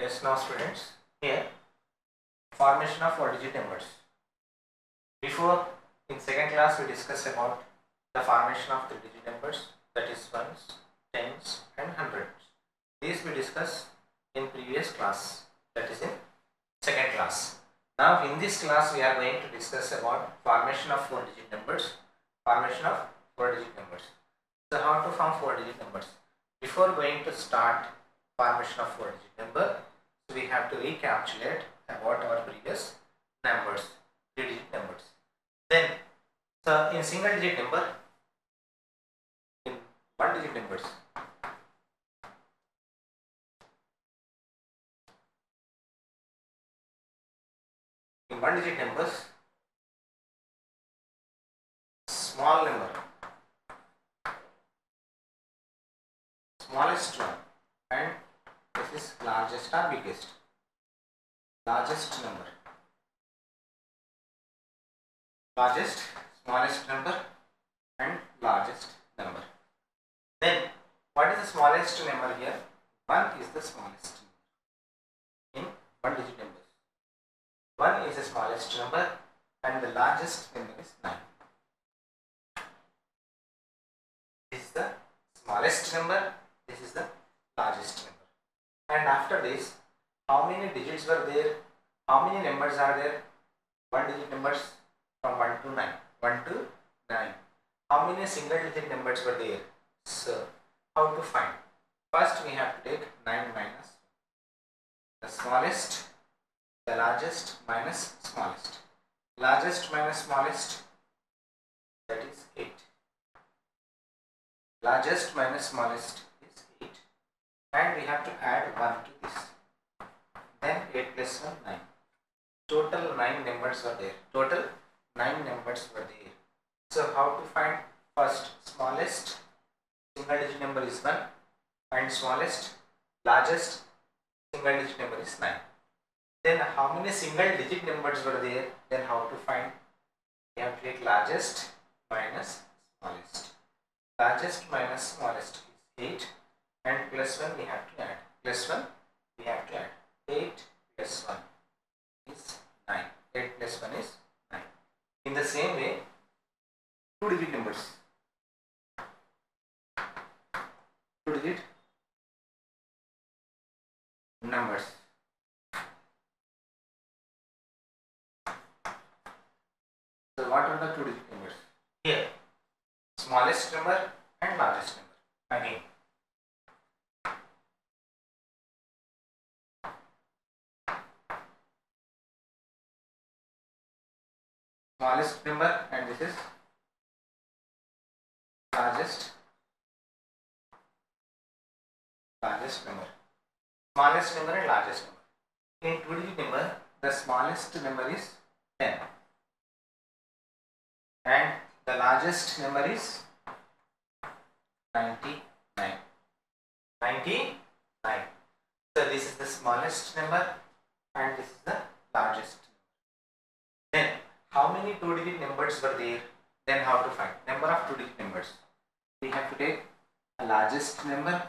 Yes, now students, here formation of 4-digit numbers. Before, in second class, we discussed about the formation of 3-digit numbers, that is ones, tens and hundreds. These we discussed in previous class, that is in second class. Now in this class we are going to discuss about formation of 4-digit numbers. Formation of 4-digit numbers. So how to form 4-digit numbers? Before going to start formation of 4-digit number, so we have to recapitulate about our previous numbers, 3-digit numbers. Then, so in single-digit number, in 1-digit numbers, in 1-digit numbers, small number, smallest one, and this is largest or biggest, largest number, largest, smallest number and largest number. Then what is the smallest number here? 1 is the smallest number in 1-digit numbers. 1 is the smallest number and the largest number is 9. This is the smallest number, this is the largest number. And after this, how many digits were there? How many numbers are there? 1-digit numbers from 1 to 9. 1 to 9. How many single-digit numbers were there? So, how to find? First, we have to take 9 minus the smallest, the largest minus smallest. Largest minus smallest, that is 8. Largest minus smallest is 8. And we have to add 1 to this. Then 8 plus 1, 9. Total 9 numbers were there. Total 9 numbers were there. So how to find? First, smallest single digit number is 1 and smallest, largest single digit number is 9. Then how many single digit numbers were there? Then how to find? We have to take largest minus smallest. Largest minus smallest is 8 and plus 1 we have to add. Plus 1 we have to add. 8 plus 1 is 9. 8 plus 1 is 9. In the same way, 2-digit numbers. 2-digit numbers. So what are the 2-digit numbers? Here, smallest number and largest number. Again, smallest number and this is largest number. Smallest number and largest number. In 2-digit number, the smallest number is 10 and the largest number is 99. 99. So this is the smallest number and this is the largest number. Then how many 2-digit numbers were there? Then how to find? Number of 2-digit numbers. We have to take a largest number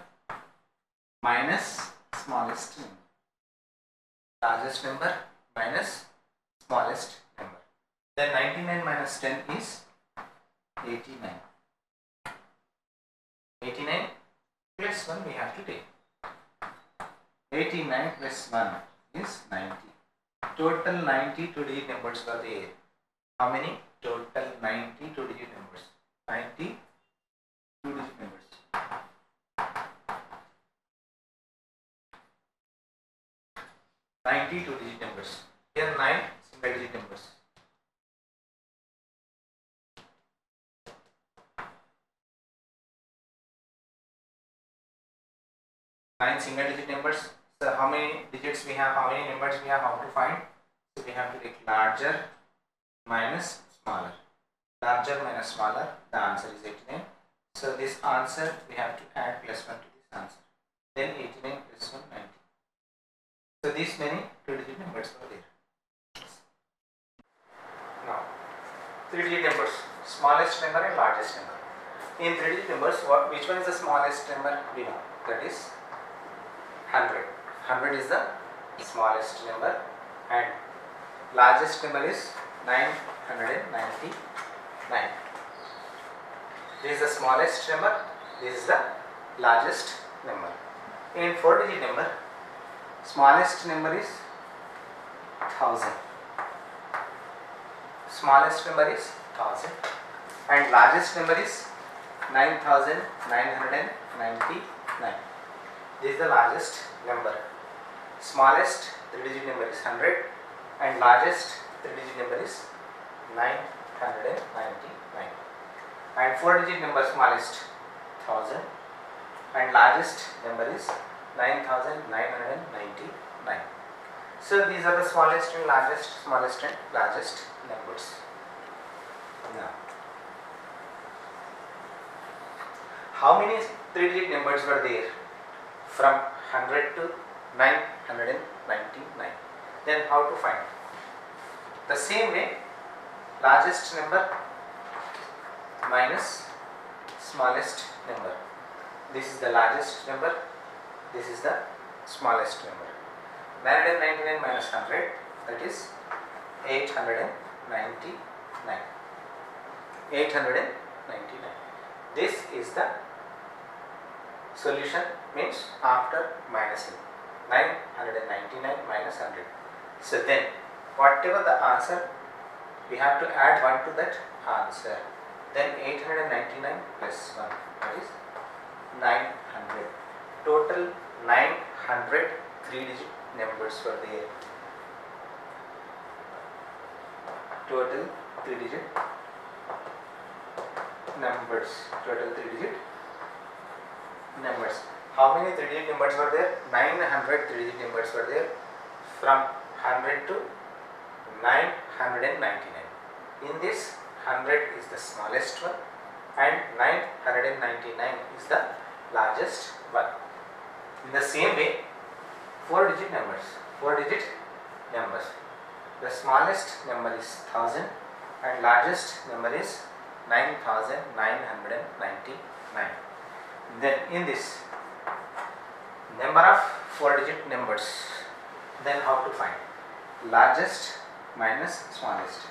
minus smallest number. Largest number minus smallest number. Then 99 minus 10 is 89. 89 plus 1 we have to take. 89 plus 1 is 90. Total 90 2-digit numbers were there. How many? Total 90 2-digit numbers. 90 2-digit numbers. 90 2-digit numbers. Here 9 single-digit numbers. Nine single-digit numbers. So how many digits we have? How many numbers we have? How to find? So we have to take larger minus smaller. Larger minus smaller. The answer is 89. So this answer we have to add plus 1 to this answer. Then 89 plus 1 90. So these many 2-digit numbers are there. Now 3-digit numbers. Smallest number and largest number. In 3-digit numbers, which one is the smallest number? We know that is 100. 100 is the smallest number, and largest number is 999. This is the smallest number, this is the largest number. In 4-digit number, smallest number is 1000. Smallest number is 1000 and largest number is 9999. This is the largest number. Smallest 3-digit number is 100 and largest 3-digit number is 999. And 4-digit number smallest 1000 and largest number is 9999. So these are the smallest and largest, smallest and largest numbers. Now, how many 3-digit numbers were there from 100 to 999? Then how to find? The same way, largest number minus smallest number. This is the largest number, this is the smallest number. 999 minus 100, that is 899. 899. This is the solution, means after minusing 999 minus 100. So then, whatever the answer, we have to add 1 to that answer. Then 899 plus 1, that is 900. Total 900 3-digit numbers were there. Total 3-digit numbers. Total 3-digit numbers. How many 3-digit numbers were there? 900 3-digit numbers were there from 100 to 999. In this, 100 is the smallest one and 999 is the largest one. In the same way, 4-digit numbers. 4-digit numbers. The smallest number is 1000 and largest number is 9999. Then in this, number of 4-digit numbers, then how to find? Largest minus smallest.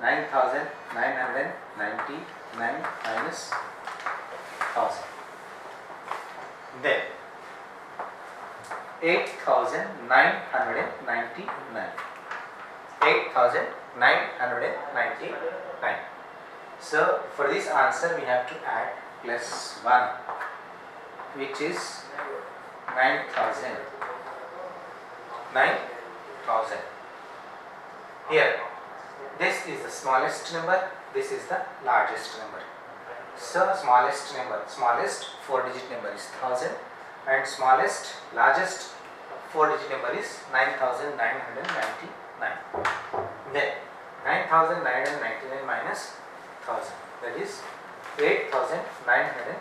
9999 minus 1000. Then 8999. 8999. So for this answer we have to add plus 1, which is 9000. 9000. Here, this is the smallest number, this is the largest number. So smallest number, smallest 4-digit number is 1000 and smallest, largest 4-digit number is 9999. Then 9999 minus 1000, that is 8999.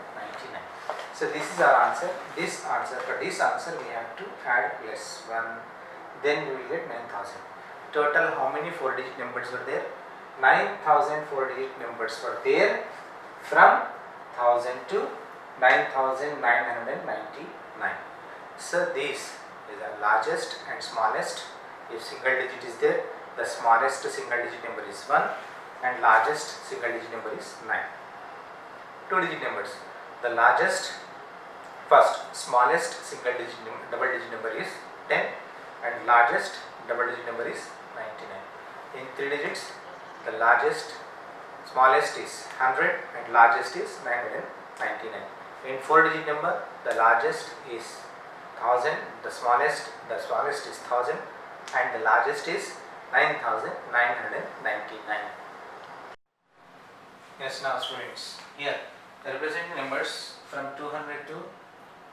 So this is our answer. This answer, for this answer we have to add plus 1, then we will get 9000. Total how many 4-digit numbers were there? 9000 4-digit numbers were there from 1000 to 9999. So this is the largest and smallest. If single digit is there, the smallest single digit number is 1 and largest single digit number is 9. 2-digit numbers. The largest, first smallest single digit double digit number is 10 and largest double digit number is 99. In 3 digits, the largest, smallest is 100 and largest is 999. In 4-digit number, the largest is 1000, the smallest is 1000 and the largest is 9999. Yes, now students, here the representing numbers from 200 to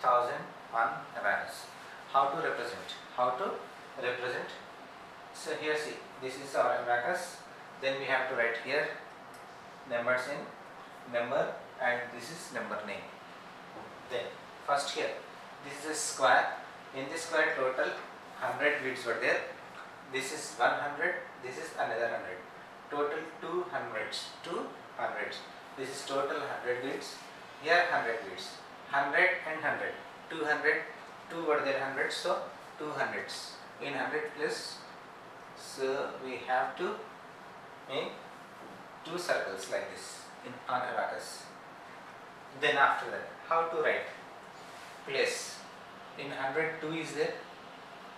1000 on abacus. How to represent? How to represent? So here see, this is our abacus. Then we have to write here numbers in number and this is number name. Then first here, this is a square. In this square total 100 bits were there. This is 100, this is another 100. Total 200s, 200s. This is total 100 bits. Here 100 bits. 100 and 100. 200, 2 were there 100, so 2 hundreds. In 100 place, so we have to make 2 circles like this on abacus. Then after that, how to write? Place. In 100, 2 is there,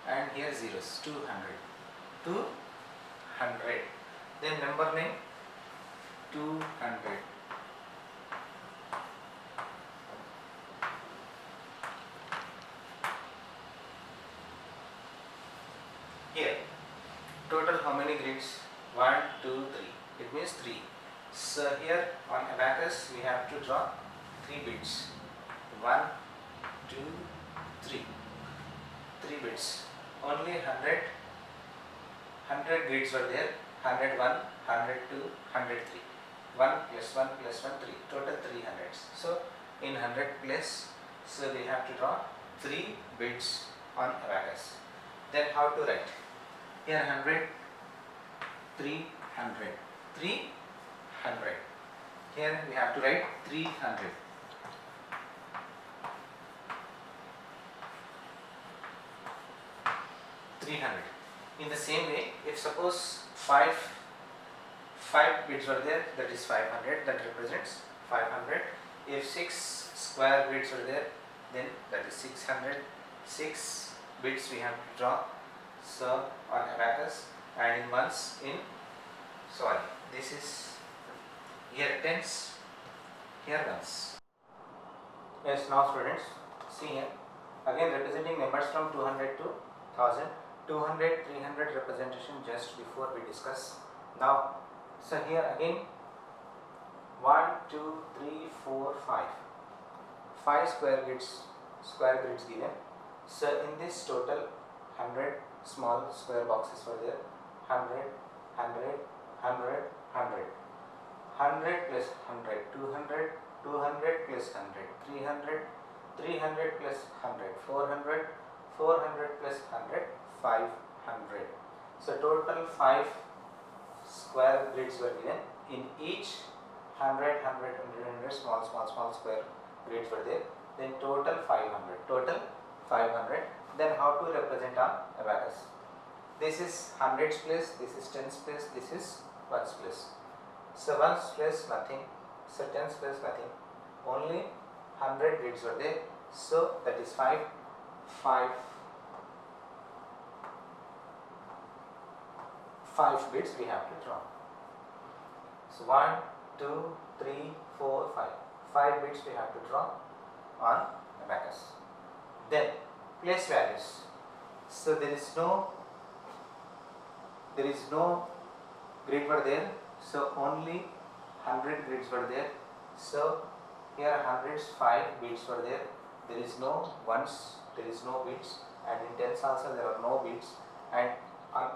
and here zeros. 200. 200. Then number name 200. Here, total how many grids? 1, 2, 3. It means 3. So here on abacus we have to draw 3 bits. 1, 2, 3. 3 bits. Only 100 grids were there. 101, 102, 103. 1 plus 1 plus 1, 3. Total 300. So in 100 place, so we have to draw 3 bits on abacus. Then how to write? Here 100, 300, 300. Here we have to write 300. In the same way, if suppose 5 bits were there, that is 500, that represents 500. If 6 square bits were there, then that is 600. 6 bits we have to draw, so on abacus, and in ones, this is here tens, here ones. Yes, now students, see here, again representing numbers from 200 to 1000. 200, 300 representation just before we discuss. Now, so here again 1, 2, 3, 4, 5. 5 square grids given. So in this total 100 small square boxes were there. 100, 100, 100, 100. 100 plus 100, 200, 200 plus 100, 300, 300 plus 100, 400, 400 plus 100, 500. So total 5 square grids were given. In each 100, 100, 100 small square grids were there. Then total 500. Total 500. Then how to represent on abacus? This is hundreds place, this is tens place, this is ones place. So ones place nothing, so tens place nothing. Only 100 grids were there. So that is 5 bits we have to draw. So 1, 2, 3, 4, 5. 5 bits we have to draw on abacus. Then place values. So there is no grid were there. So only 100 grids were there. So here hundreds 5 bits were there. There is no ones, there is no bits, and in tens also there are no bits, and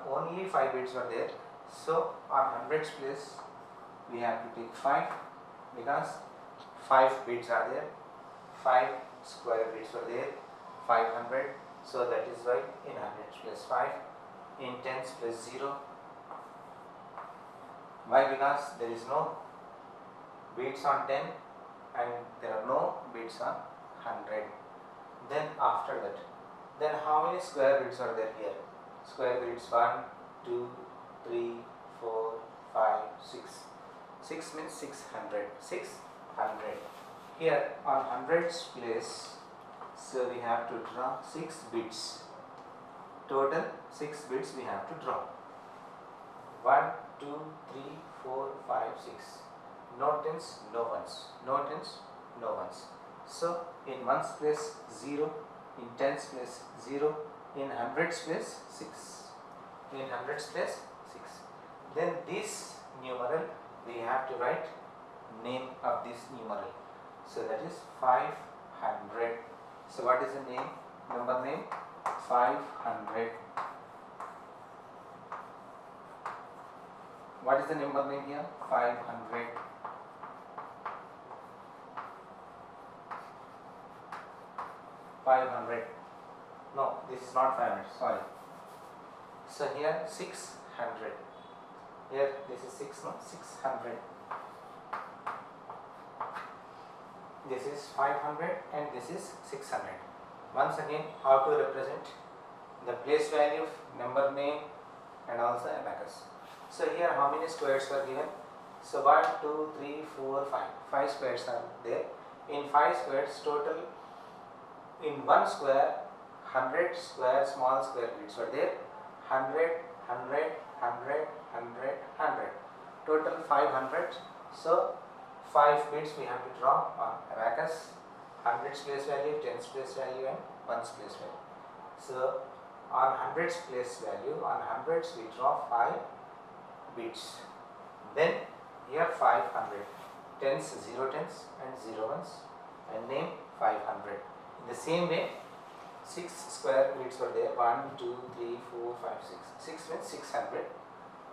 only 5 bits were there. So on hundreds place we have to take 5 because 5 bits are there. 5 square bits were there. 500. So that is why in hundreds place 5. In tens place 0. Why? Because there is no bits on 10 and there are no bits on 100. Then after that, then how many square grids are there here? Square grids 1, 2, 3, 4, 5, 6. 6 means 600. 600. Here on hundreds place, so we have to draw 6 bits. Total 6 bits we have to draw. 1, 2, 3, 4, 5, 6. No tens, no ones. No tens, no ones. So in ones place 0, in tens place 0, in hundreds place 6. In hundreds place 6. Then this numeral we have to write name of this numeral. So that is 500. So what is the name? Number name 500. What is the number name here? 500. No, this is not 500. Sorry. So here 600. Here this is 6. No, 600. This is 500 and this is 600. Once again, how to represent? the place value, number name, and also abacus. So here how many squares were given? So 1, 2, 3, 4, 5. 5 squares are there. In 5 squares total, in one square 100 square small square bits were there. 100, 100, 100, 100, 100. Total 500. So 5 bits we have to draw on abacus. 100's place value, 10's place value, and 1's place value. So on 100's place value, on 100's we draw 5 bits. Then here 500, 10's 0 10's and 0 1's, and name 500. In the same way, 6 square bits were there. 1, 2, 3, 4, 5, 6. 6 means 600.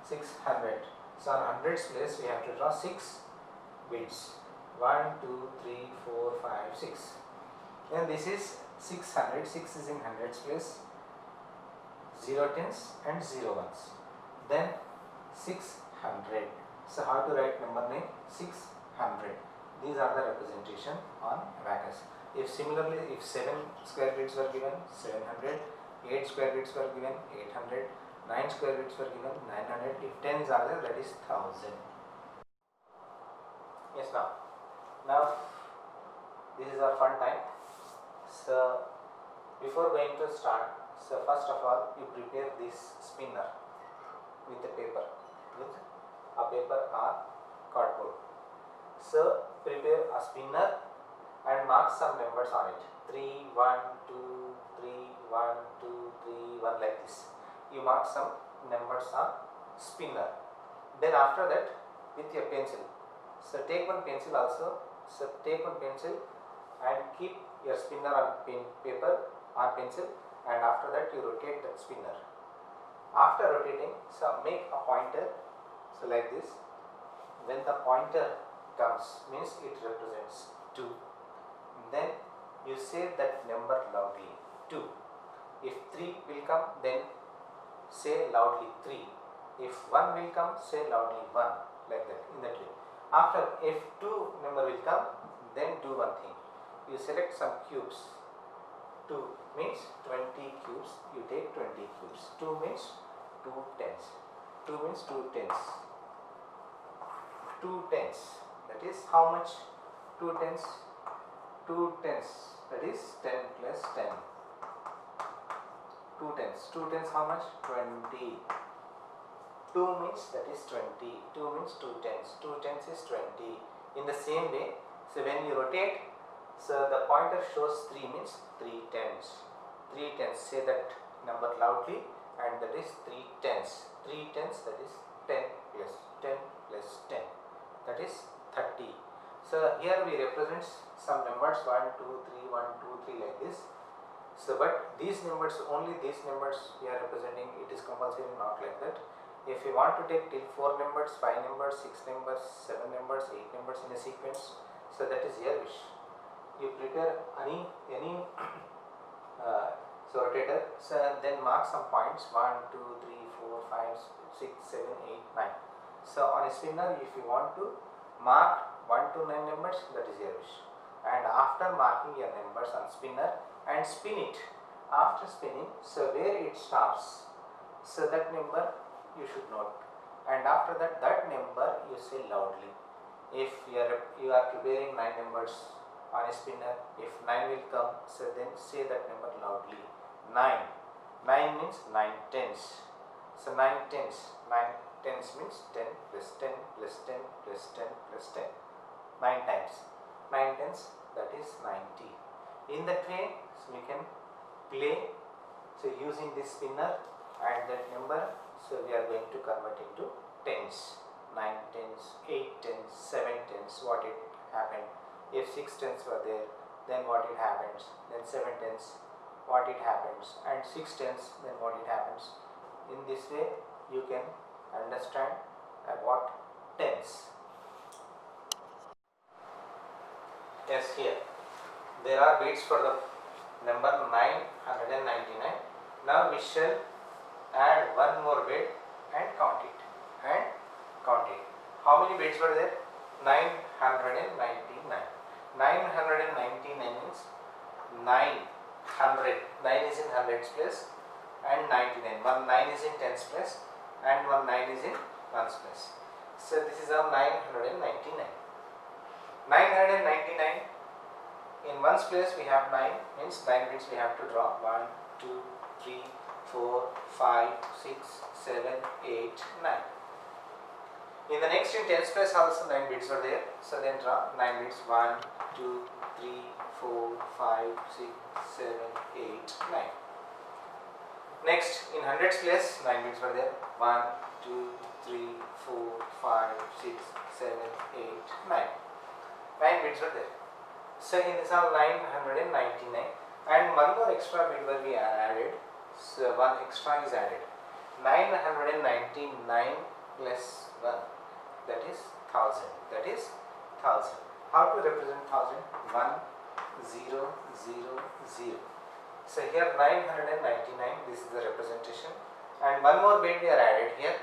600. So on 100's place we have to draw 6 bits. 1, 2, 3, 4, 5, 6. Then this is 600. 6 is in 100's place. 0 10's and 0 1's. Then 600. So how to write number name? 600. These are the representation on abacus. If similarly, if 7 square bits were given, 700, 8 square bits were given, 800, 9 square bits were given, 900. If 10s are there, that is 1000. Yes, now this is our fun time. So before going to start, so first of all you prepare this spinner with a paper or cardboard. So prepare a spinner and mark some numbers on it. 3, 1, 2, 3, 1, 2, 3, 1, like this. You mark some numbers on spinner. Then after that, with your pencil, so take one pencil also. So take one pencil and keep your spinner on paper or pencil, and after that you rotate the spinner. After rotating, so make a pointer. So like this. When the pointer comes, means it represents 2. Then you say that number loudly, 2. If 3 will come, then say loudly 3. If 1 will come, say loudly 1, like that, in that way. After, if 2 number will come, then do one thing. You select some cubes. 2 means 20 cubes, you take 20 cubes. 2 means 2 tens. 2 means 2 tens. 2 tens. That is how much? 2 tens. 2 tens. That is 10 plus 10. 2 tens. 2 tens how much? 20. 2 means that is 20. 2 means 2 tens. 2 tens is 20. In the same way, so when you rotate, so the pointer shows 3 means 3 tens. 3 tens. Say that number loudly, and that is 3 tens. 3 tens, that is 10 plus 10 plus 10. That is 30. So here we represent some numbers 1, 2, 3, 1, 2, 3, like this. So but these numbers, only these numbers we are representing, it is compulsory, not like that. If you want to take till 4 numbers, 5 numbers, 6 numbers, 7 numbers, 8 numbers in a sequence, so that is your wish. You prepare any so rotator, so then mark some points 1, 2, 3, 4, 5, 6, 7, 8, 9. So on a spinner, if you want to mark 1 to 9 numbers, that is your wish. And after marking your numbers on spinner and spin it, after spinning, so where it stops, so that number you should note, and after that, that number you say loudly. If you are preparing 9 numbers on a spinner, if 9 will come, so then say that number loudly. 9. 9 means 9 tens. So 9 tens. 9 tens means 10 plus 10 plus 10 plus 10 plus 10. 9 times. 9 tens, that is 90. In that way, so we can play. So using this spinner and that number, so we are going to convert into tens. 9 tens, 8 tens, 7 tens, what it happened. If 6 tens were there, then what it happens. Then 7 tens, what it happens. And 6 tens, then what it happens. In this way, you can understand about tens. Yes, here there are bits for the number 999. Now we shall add one more bit and count it. How many bits were there? 999. 999 means 900. 9 is in hundreds place. and 99. One 9 is in tens place and one 9 is in ones place. So this is our 999. 999 in ones place we have 9, means 9 bits we have to draw. 1, 2, 3, 4, 5, 6, 7, 8, 9. In the next in tens place also 9 bits are there. So then draw 9 bits. 1, 2, 3, 4, 5, 6, 7, 8, 9. Next in hundreds place 9 bits are there. 1, 2, 3, 4, 5, 6, 7, 8, 9. 9 bits are there. So in this all 999, and one more extra bit will be added. So one extra is added. 999 plus 1, that is 1000. That is 1000. How to represent 1000? 1, 0, 0, 0. So here 999, this is the representation, and one more bit we are added here.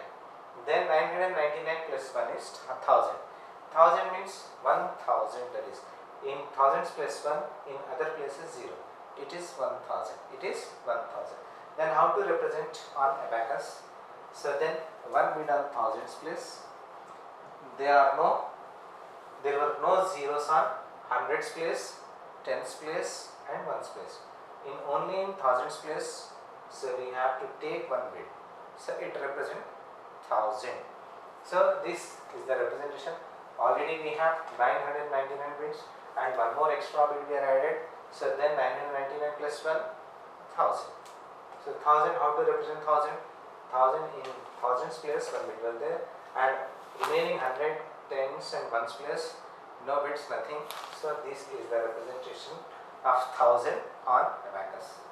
Then 999 plus 1 is 1000. 1000 means 1000, that is in thousands plus 1, in other places 0. It is 1000. It is 1000. Then how to represent on abacus? So then one bit on thousands place. There were no zeros on hundreds place, tens place and ones place. In only in thousands place, so we have to take one bit. So it represents 1000. So this is the representation. Already we have 999 bits and one more extra bit we are added. So then 999 plus 1, 1000. So 1000, how to represent 1000? 1000 in thousands place, one bit was there, and remaining 100 tens and ones place, no bits, nothing. So this is the representation of 1000 on abacus.